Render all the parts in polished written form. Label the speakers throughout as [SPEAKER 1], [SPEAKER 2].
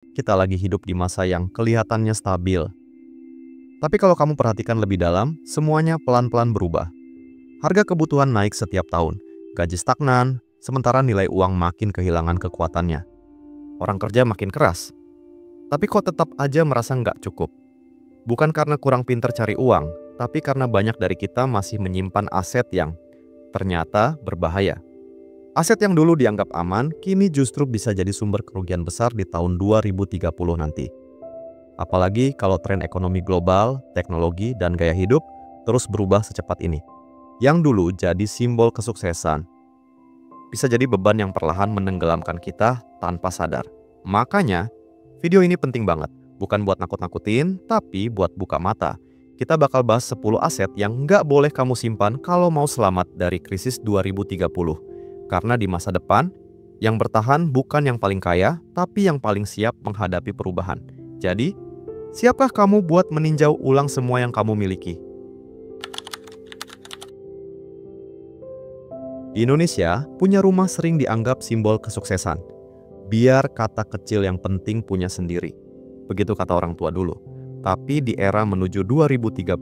[SPEAKER 1] Kita lagi hidup di masa yang kelihatannya stabil. Tapi kalau kamu perhatikan lebih dalam, semuanya pelan-pelan berubah. Harga kebutuhan naik setiap tahun, gaji stagnan, sementara nilai uang makin kehilangan kekuatannya. Orang kerja makin keras, tapi kok tetap aja merasa nggak cukup. Bukan karena kurang pintar cari uang, tapi karena banyak dari kita masih menyimpan aset yang ternyata berbahaya. Aset yang dulu dianggap aman, kini justru bisa jadi sumber kerugian besar di tahun 2030 nanti. Apalagi kalau tren ekonomi global, teknologi, dan gaya hidup terus berubah secepat ini. Yang dulu jadi simbol kesuksesan, bisa jadi beban yang perlahan menenggelamkan kita tanpa sadar. Makanya, video ini penting banget. Bukan buat nakut-nakutin, tapi buat buka mata. Kita bakal bahas 10 aset yang nggak boleh kamu simpan kalau mau selamat dari krisis 2030. Karena di masa depan, yang bertahan bukan yang paling kaya, tapi yang paling siap menghadapi perubahan. Jadi, siapkah kamu buat meninjau ulang semua yang kamu miliki? Di Indonesia, punya rumah sering dianggap simbol kesuksesan. Biar kata kecil yang penting punya sendiri. Begitu kata orang tua dulu. Tapi di era menuju 2030,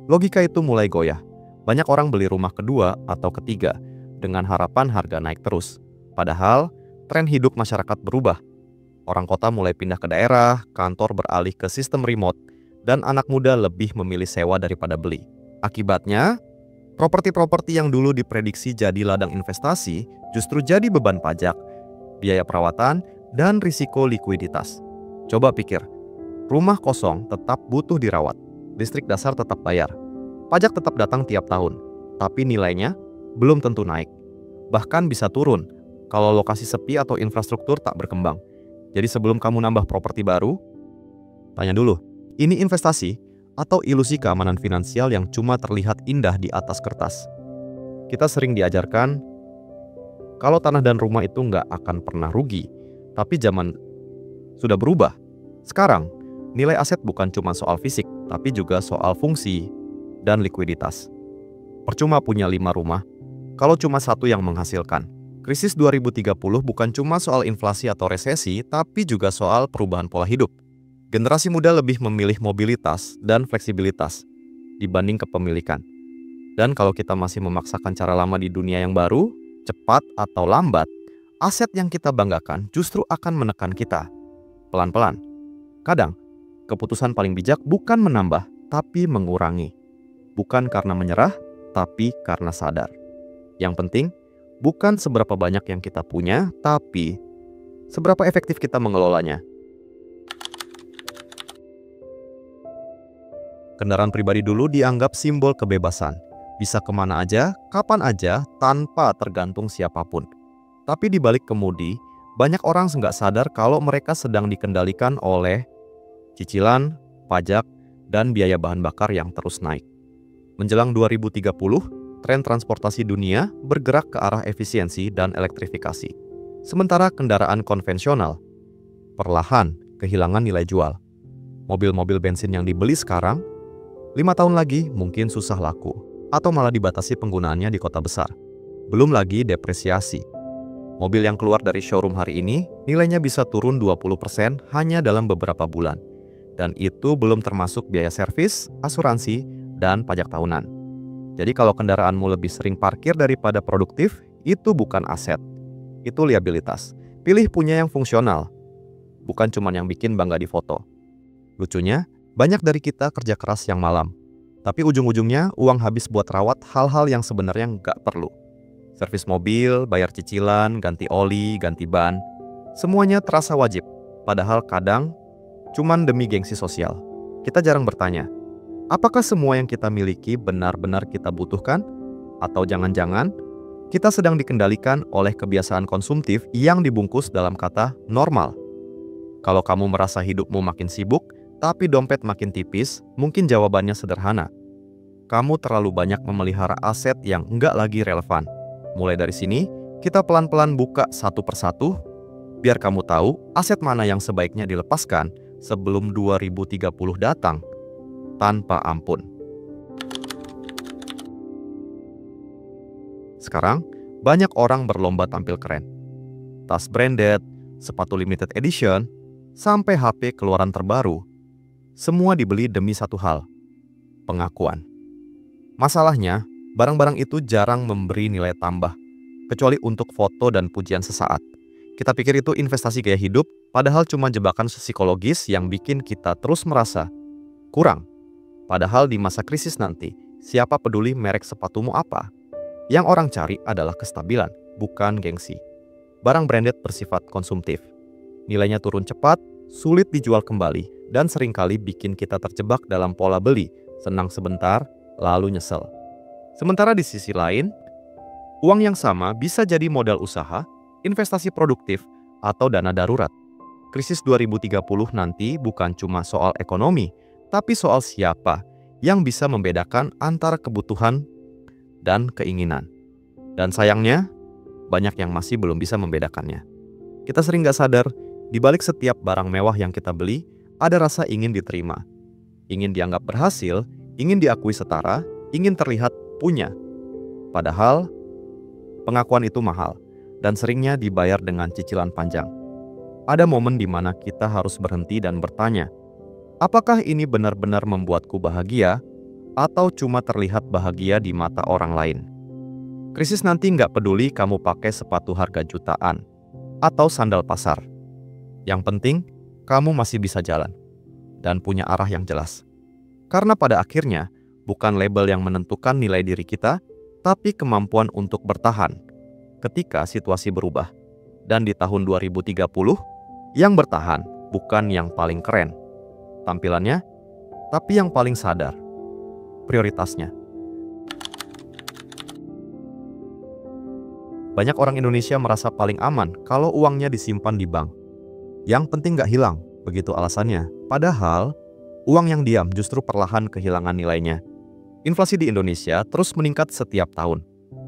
[SPEAKER 1] logika itu mulai goyah. Banyak orang beli rumah kedua atau ketiga dengan harapan harga naik terus. Padahal, tren hidup masyarakat berubah. Orang kota mulai pindah ke daerah, kantor beralih ke sistem remote, dan anak muda lebih memilih sewa daripada beli. Akibatnya, properti-properti yang dulu diprediksi jadi ladang investasi justru jadi beban pajak, biaya perawatan, dan risiko likuiditas. Coba pikir, rumah kosong tetap butuh dirawat, listrik dasar tetap bayar, pajak tetap datang tiap tahun, tapi nilainya belum tentu naik. Bahkan bisa turun kalau lokasi sepi atau infrastruktur tak berkembang. Jadi sebelum kamu nambah properti baru, tanya dulu, ini investasi atau ilusi keamanan finansial yang cuma terlihat indah di atas kertas? Kita sering diajarkan kalau tanah dan rumah itu nggak akan pernah rugi, tapi zaman sudah berubah. Sekarang, nilai aset bukan cuma soal fisik, tapi juga soal fungsi dan likuiditas. Percuma punya 5 rumah, kalau cuma satu yang menghasilkan. Krisis 2030 bukan cuma soal inflasi atau resesi, tapi juga soal perubahan pola hidup. Generasi muda lebih memilih mobilitas dan fleksibilitas dibanding kepemilikan. Dan kalau kita masih memaksakan cara lama di dunia yang baru, cepat atau lambat, aset yang kita banggakan justru akan menekan kita. Pelan-pelan. Kadang, keputusan paling bijak bukan menambah, tapi mengurangi. Bukan karena menyerah, tapi karena sadar. Yang penting, bukan seberapa banyak yang kita punya, tapi seberapa efektif kita mengelolanya. Kendaraan pribadi dulu dianggap simbol kebebasan. Bisa kemana aja, kapan aja, tanpa tergantung siapapun. Tapi di balik kemudi, banyak orang nggak sadar kalau mereka sedang dikendalikan oleh cicilan, pajak, dan biaya bahan bakar yang terus naik. Menjelang 2030, tren transportasi dunia bergerak ke arah efisiensi dan elektrifikasi. Sementara kendaraan konvensional perlahan kehilangan nilai jual. Mobil-mobil bensin yang dibeli sekarang, 5 tahun lagi mungkin susah laku, atau malah dibatasi penggunaannya di kota besar. Belum lagi depresiasi. Mobil yang keluar dari showroom hari ini, nilainya bisa turun 20% hanya dalam beberapa bulan. Dan itu belum termasuk biaya servis, asuransi, dan pajak tahunan. Jadi kalau kendaraanmu lebih sering parkir daripada produktif, itu bukan aset. Itu liabilitas. Pilih punya yang fungsional, bukan cuma yang bikin bangga di foto. Lucunya, banyak dari kita kerja keras yang malam. Tapi ujung-ujungnya uang habis buat rawat hal-hal yang sebenarnya nggak perlu. Servis mobil, bayar cicilan, ganti oli, ganti ban. Semuanya terasa wajib, padahal kadang cuman demi gengsi sosial. Kita jarang bertanya, apakah semua yang kita miliki benar-benar kita butuhkan? Atau jangan-jangan kita sedang dikendalikan oleh kebiasaan konsumtif yang dibungkus dalam kata normal? Kalau kamu merasa hidupmu makin sibuk, tapi dompet makin tipis, mungkin jawabannya sederhana. Kamu terlalu banyak memelihara aset yang nggak lagi relevan. Mulai dari sini, kita pelan-pelan buka satu persatu, biar kamu tahu aset mana yang sebaiknya dilepaskan sebelum 2030 datang tanpa ampun. Sekarang, banyak orang berlomba tampil keren. Tas branded, sepatu limited edition, sampai HP keluaran terbaru, semua dibeli demi satu hal, pengakuan. Masalahnya, barang-barang itu jarang memberi nilai tambah, kecuali untuk foto dan pujian sesaat. Kita pikir itu investasi gaya hidup, padahal cuma jebakan psikologis yang bikin kita terus merasa kurang. Padahal di masa krisis nanti, siapa peduli merek sepatumu apa? Yang orang cari adalah kestabilan, bukan gengsi. Barang branded bersifat konsumtif. Nilainya turun cepat, sulit dijual kembali, dan seringkali bikin kita terjebak dalam pola beli, senang sebentar, lalu nyesel. Sementara di sisi lain, uang yang sama bisa jadi modal usaha, investasi produktif, atau dana darurat. Krisis 2030 nanti bukan cuma soal ekonomi, tapi soal siapa yang bisa membedakan antara kebutuhan dan keinginan. Dan sayangnya, banyak yang masih belum bisa membedakannya. Kita sering gak sadar, di balik setiap barang mewah yang kita beli, ada rasa ingin diterima. Ingin dianggap berhasil, ingin diakui setara, ingin terlihat punya. Padahal, pengakuan itu mahal, dan seringnya dibayar dengan cicilan panjang. Ada momen di mana kita harus berhenti dan bertanya, apakah ini benar-benar membuatku bahagia, atau cuma terlihat bahagia di mata orang lain? Krisis nanti nggak peduli kamu pakai sepatu harga jutaan, atau sandal pasar. Yang penting, kamu masih bisa jalan, dan punya arah yang jelas. Karena pada akhirnya, bukan label yang menentukan nilai diri kita, tapi kemampuan untuk bertahan ketika situasi berubah. Dan di tahun 2030, yang bertahan bukan yang paling keren tampilannya, tapi yang paling sadar prioritasnya. Banyak orang Indonesia merasa paling aman kalau uangnya disimpan di bank. Yang penting nggak hilang, begitu alasannya. Padahal, uang yang diam justru perlahan kehilangan nilainya. Inflasi di Indonesia terus meningkat setiap tahun.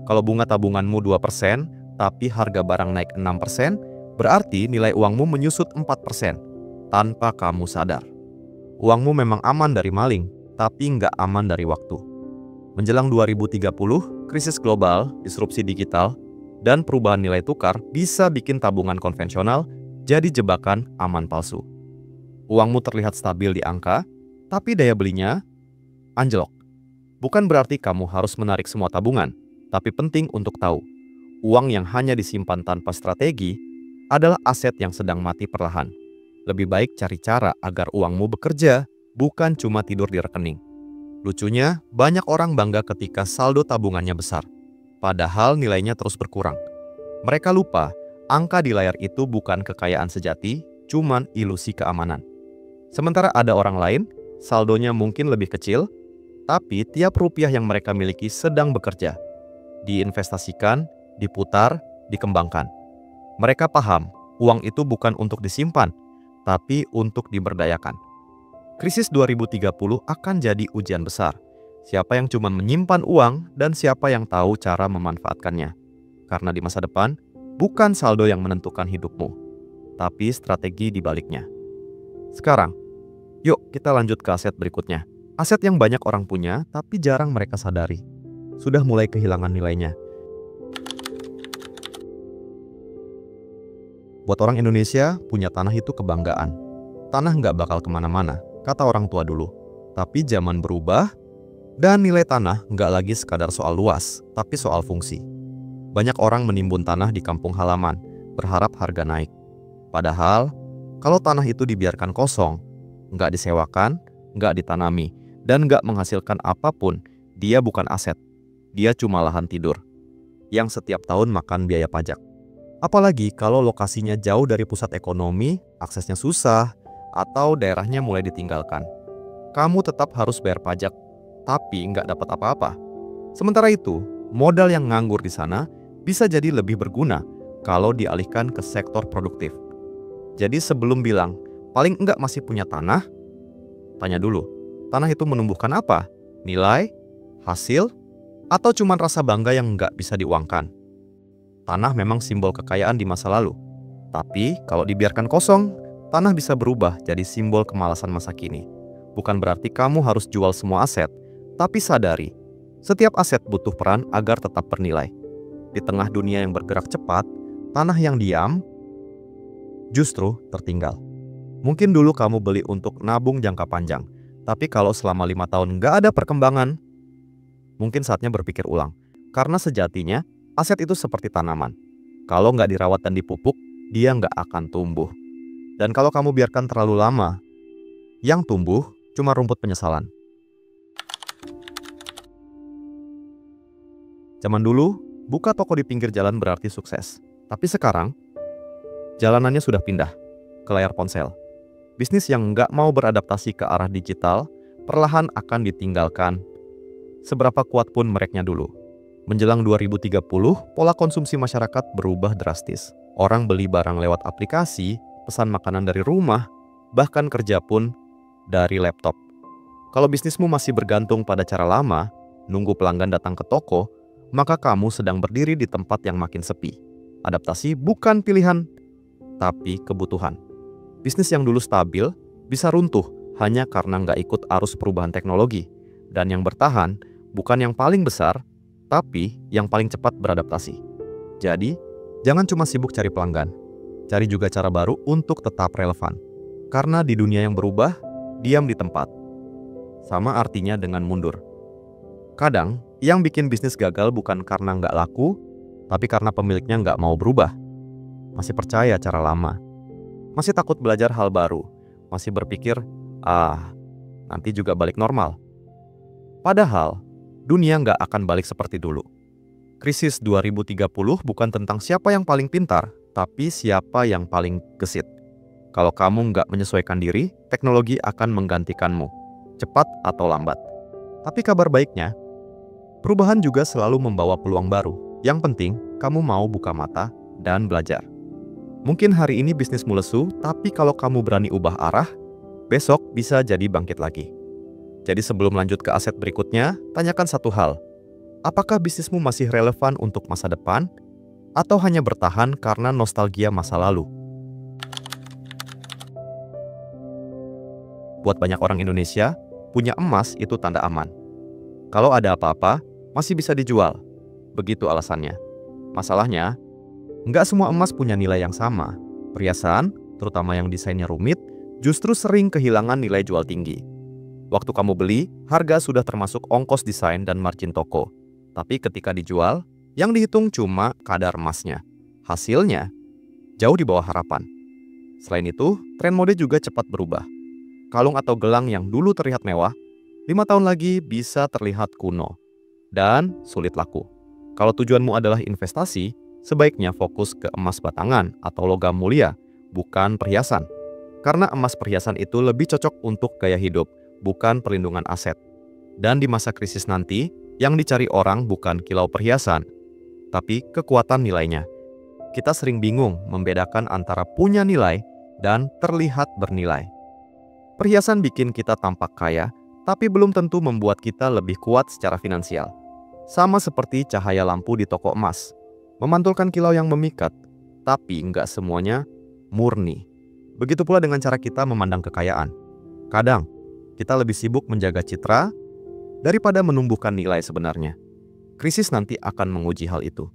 [SPEAKER 1] Kalau bunga tabunganmu 2%, tapi harga barang naik 6%, berarti nilai uangmu menyusut 4% tanpa kamu sadar. Uangmu memang aman dari maling, tapi nggak aman dari waktu. Menjelang 2030, krisis global, disrupsi digital, dan perubahan nilai tukar bisa bikin tabungan konvensional jadi jebakan aman palsu. Uangmu terlihat stabil di angka, tapi daya belinya anjlok. Bukan berarti kamu harus menarik semua tabungan, tapi penting untuk tahu, uang yang hanya disimpan tanpa strategi adalah aset yang sedang mati perlahan. Lebih baik cari cara agar uangmu bekerja, bukan cuma tidur di rekening. Lucunya, banyak orang bangga ketika saldo tabungannya besar, padahal nilainya terus berkurang. Mereka lupa, angka di layar itu bukan kekayaan sejati, cuman ilusi keamanan. Sementara ada orang lain, saldonya mungkin lebih kecil, tapi tiap rupiah yang mereka miliki sedang bekerja. Diinvestasikan, diputar, dikembangkan. Mereka paham, uang itu bukan untuk disimpan, tapi untuk diberdayakan. Krisis 2030 akan jadi ujian besar. Siapa yang cuma menyimpan uang dan siapa yang tahu cara memanfaatkannya. Karena di masa depan, bukan saldo yang menentukan hidupmu, tapi strategi di baliknya. Sekarang, yuk kita lanjut ke aset berikutnya. Aset yang banyak orang punya, tapi jarang mereka sadari. Sudah mulai kehilangan nilainya. Buat orang Indonesia, punya tanah itu kebanggaan. Tanah nggak bakal kemana-mana, kata orang tua dulu. Tapi zaman berubah, dan nilai tanah nggak lagi sekadar soal luas, tapi soal fungsi. Banyak orang menimbun tanah di kampung halaman, berharap harga naik. Padahal, kalau tanah itu dibiarkan kosong, nggak disewakan, nggak ditanami, dan nggak menghasilkan apapun, dia bukan aset. Dia cuma lahan tidur, yang setiap tahun makan biaya pajak. Apalagi kalau lokasinya jauh dari pusat ekonomi, aksesnya susah, atau daerahnya mulai ditinggalkan. Kamu tetap harus bayar pajak, tapi nggak dapat apa-apa. Sementara itu, modal yang nganggur di sana bisa jadi lebih berguna kalau dialihkan ke sektor produktif. Jadi sebelum bilang, paling enggak masih punya tanah, tanya dulu, tanah itu menumbuhkan apa? Nilai? Hasil? Atau cuma rasa bangga yang nggak bisa diuangkan? Tanah memang simbol kekayaan di masa lalu. Tapi kalau dibiarkan kosong, tanah bisa berubah jadi simbol kemalasan masa kini. Bukan berarti kamu harus jual semua aset, tapi sadari, setiap aset butuh peran agar tetap bernilai. Di tengah dunia yang bergerak cepat, tanah yang diam justru tertinggal. Mungkin dulu kamu beli untuk nabung jangka panjang, tapi kalau selama 5 tahun nggak ada perkembangan, mungkin saatnya berpikir ulang. Karena sejatinya, aset itu seperti tanaman. Kalau nggak dirawat dan dipupuk, dia nggak akan tumbuh. Dan kalau kamu biarkan terlalu lama, yang tumbuh cuma rumput penyesalan. Zaman dulu, buka toko di pinggir jalan berarti sukses. Tapi sekarang, jalanannya sudah pindah ke layar ponsel. Bisnis yang nggak mau beradaptasi ke arah digital, perlahan akan ditinggalkan. Seberapa kuat pun mereknya dulu. Menjelang 2030, pola konsumsi masyarakat berubah drastis. Orang beli barang lewat aplikasi, pesan makanan dari rumah, bahkan kerja pun dari laptop. Kalau bisnismu masih bergantung pada cara lama, nunggu pelanggan datang ke toko, maka kamu sedang berdiri di tempat yang makin sepi. Adaptasi bukan pilihan, tapi kebutuhan. Bisnis yang dulu stabil bisa runtuh hanya karena nggak ikut arus perubahan teknologi. Dan yang bertahan bukan yang paling besar, tapi yang paling cepat beradaptasi. Jadi, jangan cuma sibuk cari pelanggan. Cari juga cara baru untuk tetap relevan. Karena di dunia yang berubah, diam di tempat. Sama artinya dengan mundur. Kadang, yang bikin bisnis gagal bukan karena nggak laku, tapi karena pemiliknya nggak mau berubah. Masih percaya cara lama. Masih takut belajar hal baru. Masih berpikir, nanti juga balik normal. Padahal, dunia nggak akan balik seperti dulu. Krisis 2030 bukan tentang siapa yang paling pintar, tapi siapa yang paling gesit. Kalau kamu nggak menyesuaikan diri, teknologi akan menggantikanmu, cepat atau lambat. Tapi kabar baiknya, perubahan juga selalu membawa peluang baru. Yang penting, kamu mau buka mata dan belajar. Mungkin hari ini bisnismu lesu, tapi kalau kamu berani ubah arah, besok bisa jadi bangkit lagi. Jadi sebelum lanjut ke aset berikutnya, tanyakan satu hal. Apakah bisnismu masih relevan untuk masa depan, atau hanya bertahan karena nostalgia masa lalu? Buat banyak orang Indonesia, punya emas itu tanda aman. Kalau ada apa-apa, masih bisa dijual. Begitu alasannya. Masalahnya, nggak semua emas punya nilai yang sama. Perhiasan, terutama yang desainnya rumit, justru sering kehilangan nilai jual tinggi. Waktu kamu beli, harga sudah termasuk ongkos desain dan margin toko. Tapi ketika dijual, yang dihitung cuma kadar emasnya. Hasilnya, jauh di bawah harapan. Selain itu, tren mode juga cepat berubah. Kalung atau gelang yang dulu terlihat mewah, 5 tahun lagi bisa terlihat kuno dan sulit laku. Kalau tujuanmu adalah investasi, sebaiknya fokus ke emas batangan atau logam mulia, bukan perhiasan. Karena emas perhiasan itu lebih cocok untuk gaya hidup, bukan perlindungan aset. Dan di masa krisis nanti, yang dicari orang bukan kilau perhiasan, tapi kekuatan nilainya. Kita sering bingung membedakan antara punya nilai dan terlihat bernilai. Perhiasan bikin kita tampak kaya, tapi belum tentu membuat kita lebih kuat secara finansial. Sama seperti cahaya lampu di toko emas. Memantulkan kilau yang memikat, tapi nggak semuanya murni. Begitu pula dengan cara kita memandang kekayaan. Kadang, kita lebih sibuk menjaga citra daripada menumbuhkan nilai sebenarnya. Krisis nanti akan menguji hal itu.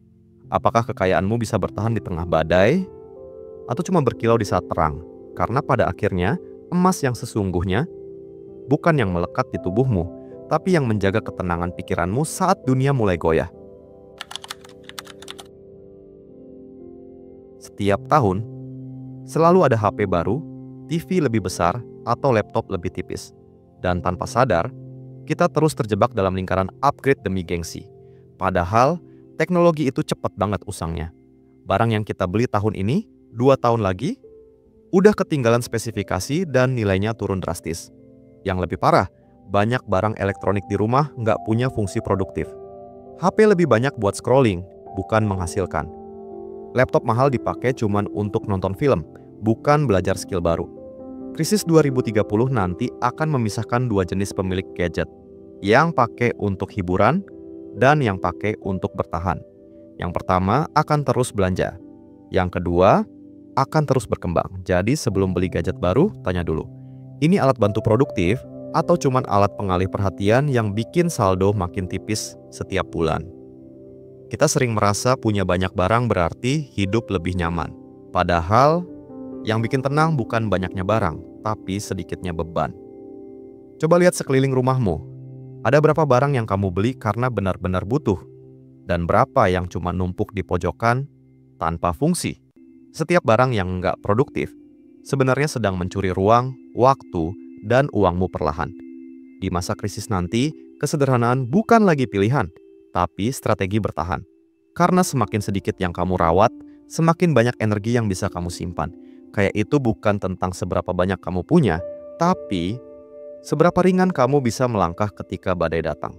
[SPEAKER 1] Apakah kekayaanmu bisa bertahan di tengah badai, atau cuma berkilau di saat terang? Karena pada akhirnya, emas yang sesungguhnya bukan yang melekat di tubuhmu, tapi yang menjaga ketenangan pikiranmu saat dunia mulai goyah. Setiap tahun, selalu ada HP baru, TV lebih besar, atau laptop lebih tipis. Dan tanpa sadar, kita terus terjebak dalam lingkaran upgrade demi gengsi. Padahal, teknologi itu cepat banget usangnya. Barang yang kita beli tahun ini, 2 tahun lagi, udah ketinggalan spesifikasi dan nilainya turun drastis. Yang lebih parah, banyak barang elektronik di rumah nggak punya fungsi produktif. HP lebih banyak buat scrolling, bukan menghasilkan. Laptop mahal dipakai cuman untuk nonton film, bukan belajar skill baru. Krisis 2030 nanti akan memisahkan dua jenis pemilik gadget, yang pakai untuk hiburan dan yang pakai untuk bertahan. Yang pertama akan terus belanja, yang kedua akan terus berkembang. Jadi sebelum beli gadget baru, tanya dulu, ini alat bantu produktif atau cuman alat pengalih perhatian yang bikin saldo makin tipis setiap bulan? Kita sering merasa punya banyak barang berarti hidup lebih nyaman. Padahal Yang bikin tenang bukan banyaknya barang, tapi sedikitnya beban. Coba lihat sekeliling rumahmu. Ada berapa barang yang kamu beli karena benar-benar butuh? Dan berapa yang cuma numpuk di pojokan tanpa fungsi? Setiap barang yang nggak produktif sebenarnya sedang mencuri ruang, waktu, dan uangmu perlahan. Di masa krisis nanti, kesederhanaan bukan lagi pilihan, tapi strategi bertahan. Karena semakin sedikit yang kamu rawat, semakin banyak energi yang bisa kamu simpan. Kayak itu bukan tentang seberapa banyak kamu punya, tapi seberapa ringan kamu bisa melangkah ketika badai datang.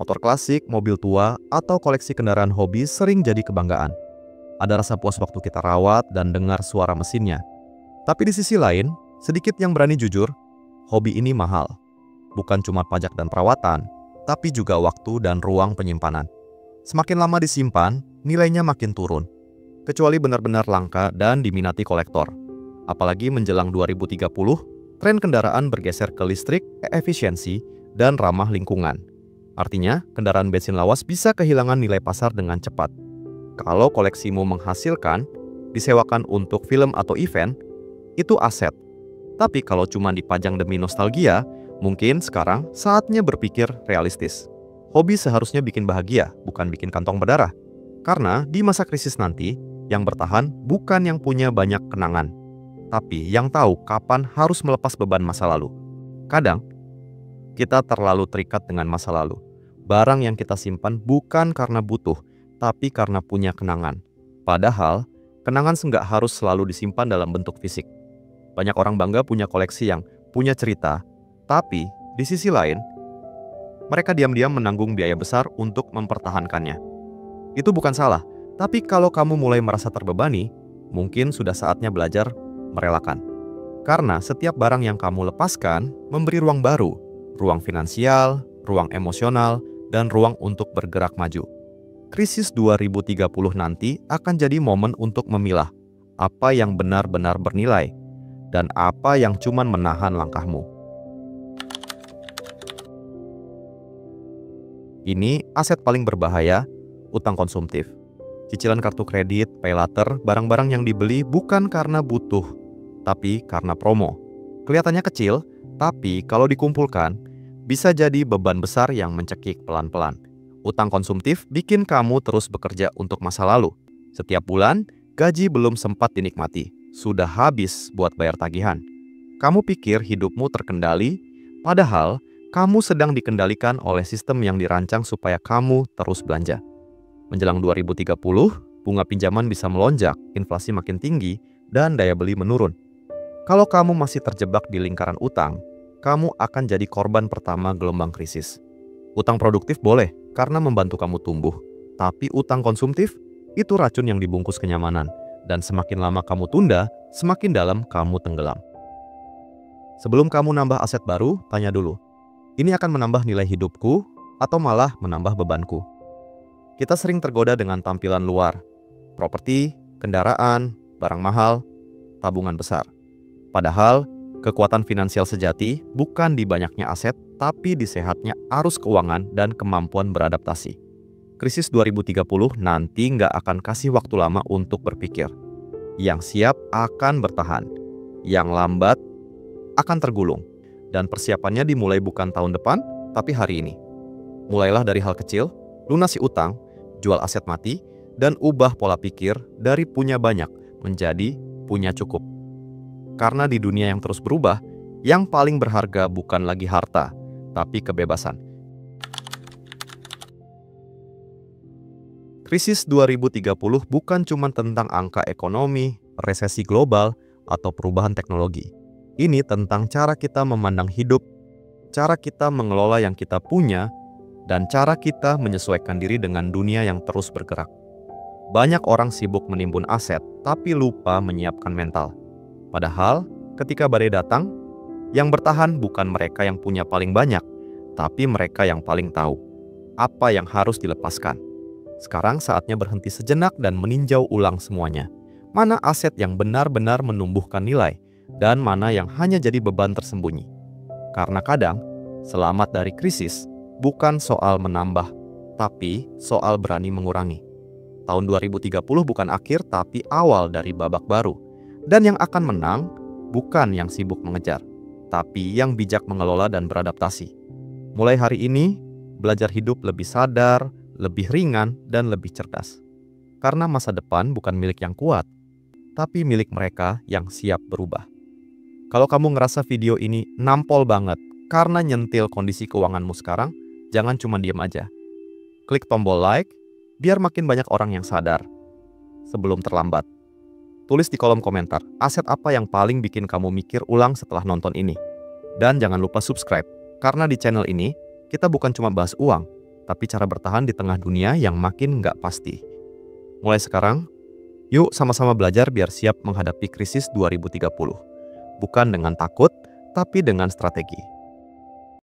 [SPEAKER 1] Motor klasik, mobil tua, atau koleksi kendaraan hobi sering jadi kebanggaan. Ada rasa puas waktu kita rawat dan dengar suara mesinnya. Tapi di sisi lain, sedikit yang berani jujur, hobi ini mahal. Bukan cuma pajak dan perawatan, tapi juga waktu dan ruang penyimpanan. Semakin lama disimpan, nilainya makin turun. Kecuali benar-benar langka dan diminati kolektor. Apalagi menjelang 2030, tren kendaraan bergeser ke listrik, efisiensi, dan ramah lingkungan. Artinya, kendaraan bensin lawas bisa kehilangan nilai pasar dengan cepat. Kalau koleksimu menghasilkan, disewakan untuk film atau event, itu aset. Tapi kalau cuma dipajang demi nostalgia, mungkin sekarang saatnya berpikir realistis. Hobi seharusnya bikin bahagia, bukan bikin kantong berdarah. Karena di masa krisis nanti, yang bertahan bukan yang punya banyak kenangan, tapi yang tahu kapan harus melepas beban masa lalu. Kadang, kita terlalu terikat dengan masa lalu. Barang yang kita simpan bukan karena butuh, tapi karena punya kenangan. Padahal, kenangan nggak harus selalu disimpan dalam bentuk fisik. Banyak orang bangga punya koleksi yang punya cerita, tapi di sisi lain, mereka diam-diam menanggung biaya besar untuk mempertahankannya. Itu bukan salah, tapi kalau kamu mulai merasa terbebani, mungkin sudah saatnya belajar merelakan. Karena setiap barang yang kamu lepaskan memberi ruang baru, ruang finansial, ruang emosional, dan ruang untuk bergerak maju. Krisis 2030 nanti akan jadi momen untuk memilah apa yang benar-benar bernilai dan apa yang cuman menahan langkahmu. Ini aset paling berbahaya, utang konsumtif. Cicilan kartu kredit, pay later, barang-barang yang dibeli bukan karena butuh, tapi karena promo. Kelihatannya kecil, tapi kalau dikumpulkan, bisa jadi beban besar yang mencekik pelan-pelan. Utang konsumtif bikin kamu terus bekerja untuk masa lalu. Setiap bulan, gaji belum sempat dinikmati, sudah habis buat bayar tagihan. Kamu pikir hidupmu terkendali, padahal kamu sedang dikendalikan oleh sistem yang dirancang supaya kamu terus belanja. Menjelang 2030, bunga pinjaman bisa melonjak, inflasi makin tinggi, dan daya beli menurun. Kalau kamu masih terjebak di lingkaran utang, kamu akan jadi korban pertama gelombang krisis. Utang produktif boleh, karena membantu kamu tumbuh. Tapi utang konsumtif, itu racun yang dibungkus kenyamanan. Dan semakin lama kamu tunda, semakin dalam kamu tenggelam. Sebelum kamu nambah aset baru, tanya dulu. Ini akan menambah nilai hidupku atau malah menambah bebanku? Kita sering tergoda dengan tampilan luar, properti, kendaraan, barang mahal, tabungan besar. Padahal, kekuatan finansial sejati bukan di banyaknya aset, tapi di sehatnya arus keuangan dan kemampuan beradaptasi. Krisis 2030 nanti nggak akan kasih waktu lama untuk berpikir. Yang siap akan bertahan, yang lambat akan tergulung. Dan persiapannya dimulai bukan tahun depan, tapi hari ini. Mulailah dari hal kecil, lunasi utang, jual aset mati, dan ubah pola pikir dari punya banyak menjadi punya cukup. Karena di dunia yang terus berubah, yang paling berharga bukan lagi harta, tapi kebebasan. Krisis 2030 bukan cuma tentang angka ekonomi, resesi global, atau perubahan teknologi. Ini tentang cara kita memandang hidup, cara kita mengelola yang kita punya, dan cara kita menyesuaikan diri dengan dunia yang terus bergerak. Banyak orang sibuk menimbun aset, tapi lupa menyiapkan mental. Padahal, ketika badai datang, yang bertahan bukan mereka yang punya paling banyak, tapi mereka yang paling tahu apa yang harus dilepaskan. Sekarang saatnya berhenti sejenak dan meninjau ulang semuanya. Mana aset yang benar-benar menumbuhkan nilai, dan mana yang hanya jadi beban tersembunyi. Karena kadang, selamat dari krisis bukan soal menambah, tapi soal berani mengurangi. Tahun 2030 bukan akhir tapi awal dari babak baru. Dan yang akan menang bukan yang sibuk mengejar, tapi yang bijak mengelola dan beradaptasi. Mulai hari ini, belajar hidup lebih sadar, lebih ringan, dan lebih cerdas. Karena masa depan bukan milik yang kuat, tapi milik mereka yang siap berubah. Kalau kamu ngerasa video ini nampol banget karena nyentil kondisi keuanganmu sekarang, jangan cuma diem aja. Klik tombol like, biar makin banyak orang yang sadar. Sebelum terlambat, tulis di kolom komentar, aset apa yang paling bikin kamu mikir ulang setelah nonton ini. Dan jangan lupa subscribe, karena di channel ini, kita bukan cuma bahas uang, tapi cara bertahan di tengah dunia yang makin nggak pasti. Mulai sekarang, yuk sama-sama belajar biar siap menghadapi krisis 2030. Bukan dengan takut, tapi dengan strategi.